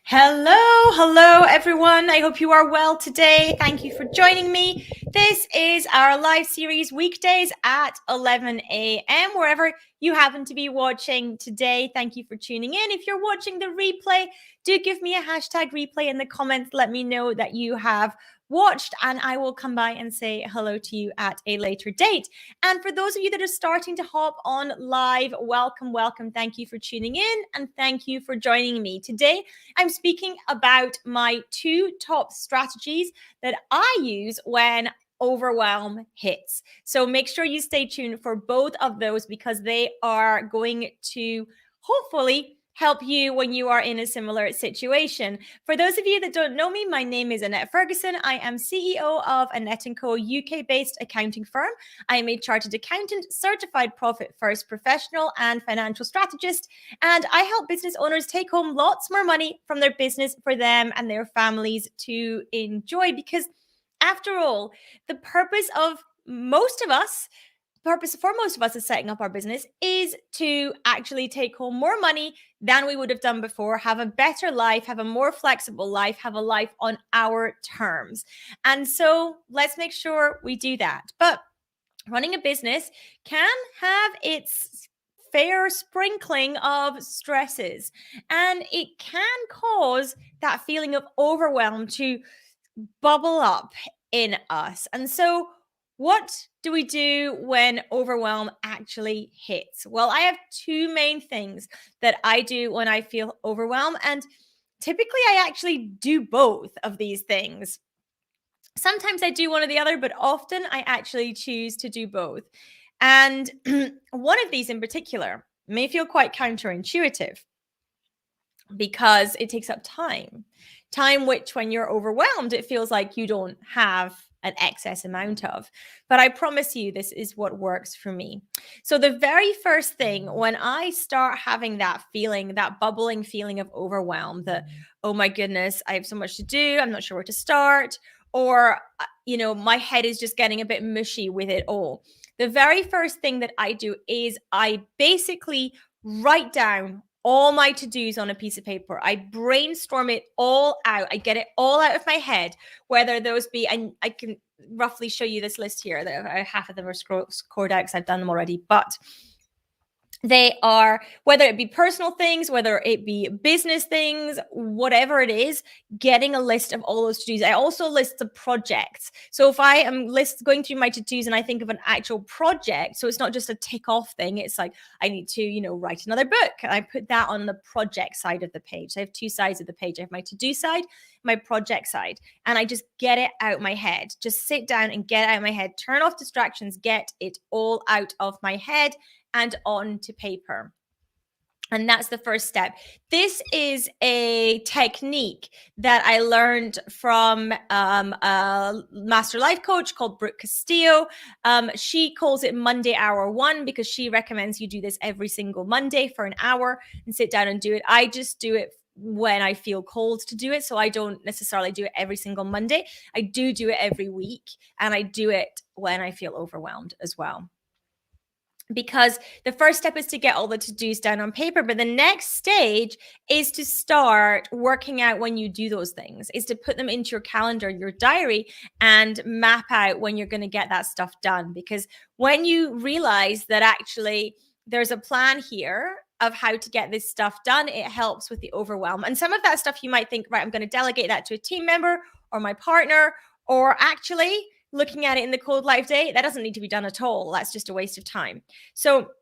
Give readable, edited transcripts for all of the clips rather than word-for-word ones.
Hello everyone. I hope you are well today. Thank you for joining me. This is our live series weekdays at 11 a.m. wherever you happen to be watching today. Thank you for tuning in. If you're watching the replay, do give me a hashtag replay in the comments. Let me know that you have watched and I will come by and say hello to you at a later date. And for those of you that are starting to hop on live, welcome. Thank you for tuning in and thank you for joining me. Today, I'm speaking about my two top strategies that I use when overwhelm hits. So make sure you stay tuned for both of those because they are going to hopefully help you when you are in a similar situation. For those of you that don't know me, my name is Annette Ferguson. I am CEO of Annette & Co, UK-based accounting firm. I am a chartered accountant, certified profit first professional and financial strategist, and I help business owners take home lots more money from their business for them and their families to enjoy. Because after all, the purpose for most of us is setting up our business is to actually take home more money than we would have done before, have a better life, have a more flexible life, have a life on our terms. And so let's make sure we do that. But running a business can have its fair sprinkling of stresses, and it can cause that feeling of overwhelm to bubble up in us. And so, what do we do when overwhelm actually hits? Well, I have two main things that I do when I feel overwhelmed, and typically I actually do both of these things. Sometimes I do one or the other, but often I actually choose to do both. And one of these in particular may feel quite counterintuitive because it takes up time which when you're overwhelmed, it feels like you don't have an excess amount of. But I promise you, this is what works for me. So the very first thing when I start having that feeling, that bubbling feeling of overwhelm, that, oh my goodness, I have so much to do, I'm not sure where to start, or, my head is just getting a bit mushy with it all. The very first thing that I do is I basically write down all my to-dos on a piece of paper. I brainstorm it all out. I get it all out of my head, whether those be, and I can roughly show you this list here. Half of them are scored out because I've done them already, but they are, whether it be personal things, whether it be business things, whatever it is, getting a list of all those to-dos. I also list the projects. So if I am going through my to-dos and I think of an actual project, so it's not just a tick off thing, it's like I need to, write another book. And I put that on the project side of the page. So I have two sides of the page. I have my to-do side, my project side, and I just get it out my head. Just sit down and get it out of my head. Turn off distractions, get it all out of my head and onto paper. And that's the first step. This is a technique that I learned from a master life coach called Brooke Castillo. She calls it Monday Hour One because she recommends you do this every single Monday for an hour and sit down and do it. I just do it when I feel called to do it. So I don't necessarily do it every single Monday. I do it every week, and I do it when I feel overwhelmed as well. Because the first step is to get all the to-dos down on paper, but the next stage is to start working out when you do those things, is to put them into your calendar, your diary, and map out when you're going to get that stuff done. Because when you realize that actually there's a plan here of how to get this stuff done, it helps with the overwhelm. And some of that stuff you might think, right, I'm going to delegate that to a team member or my partner, or actually looking at it in the cold light day, that doesn't need to be done at all. That's just a waste of time. So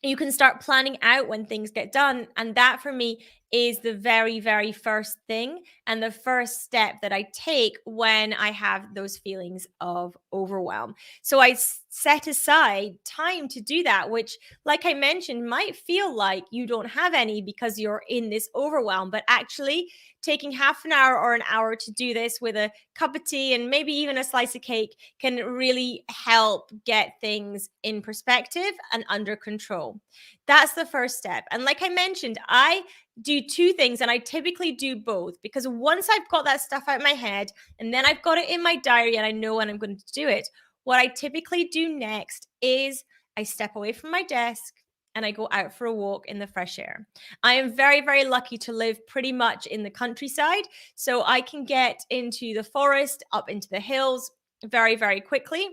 you can start planning out when things get done. And that for me is the very, very first thing and the first step that I take when I have those feelings of overwhelm. So I set aside time to do that, which, like I mentioned, might feel like you don't have any because you're in this overwhelm, but actually taking half an hour or an hour to do this with a cup of tea and maybe even a slice of cake can really help get things in perspective and under control. That's the first step. And like I mentioned, I do two things, and I typically do both, because once I've got that stuff out of my head and then I've got it in my diary and I know when I'm going to do it, what I typically do next is I step away from my desk, and I go out for a walk in the fresh air. I am very, very lucky to live pretty much in the countryside. So I can get into the forest, up into the hills very, very quickly.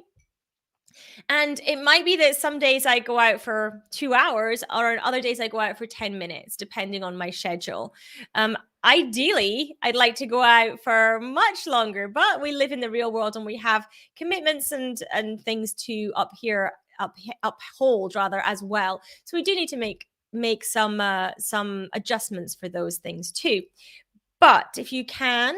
And it might be that some days I go out for 2 hours, or on other days I go out for 10 minutes, depending on my schedule. Ideally, I'd like to go out for much longer, but we live in the real world and we have commitments and things to uphold rather as well. So we do need to make some adjustments for those things too. But if you can,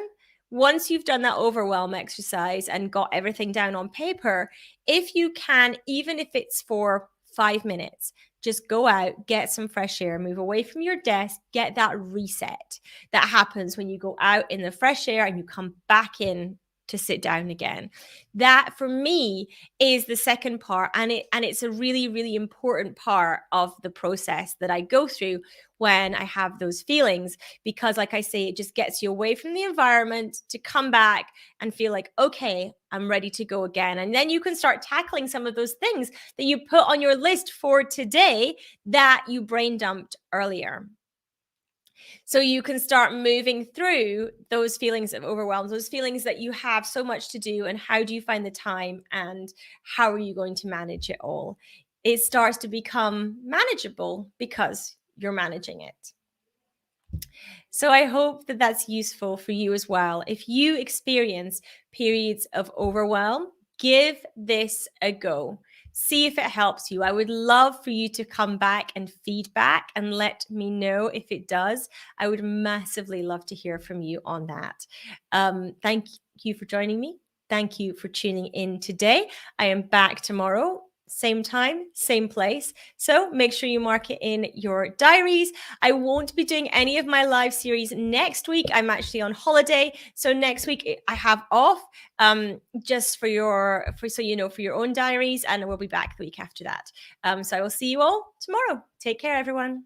once you've done that overwhelm exercise and got everything down on paper, if you can, even if it's for 5 minutes, just go out, get some fresh air, move away from your desk, get that reset that happens when you go out in the fresh air and you come back in to sit down again. That for me is the second part, and it's a really, really important part of the process that I go through when I have those feelings, because like I say, it just gets you away from the environment to come back and feel like, okay, I'm ready to go again. And then you can start tackling some of those things that you put on your list for today that you brain dumped earlier. So you can start moving through those feelings of overwhelm, those feelings that you have so much to do, and how do you find the time, and how are you going to manage it all? It starts to become manageable because you're managing it. So I hope that that's useful for you as well. If you experience periods of overwhelm, give this a go. See if it helps you. I would love for you to come back and feedback and let me know if it does. I would massively love to hear from you on that. Thank you for joining me. Thank you for tuning in today. I am back tomorrow, same time, same place. So make sure you mark it in your diaries. I won't be doing any of my live series next week. I'm actually on holiday. So next week I have off, just for so you know, for your own diaries, and we'll be back the week after that. So I will see you all tomorrow. Take care, everyone.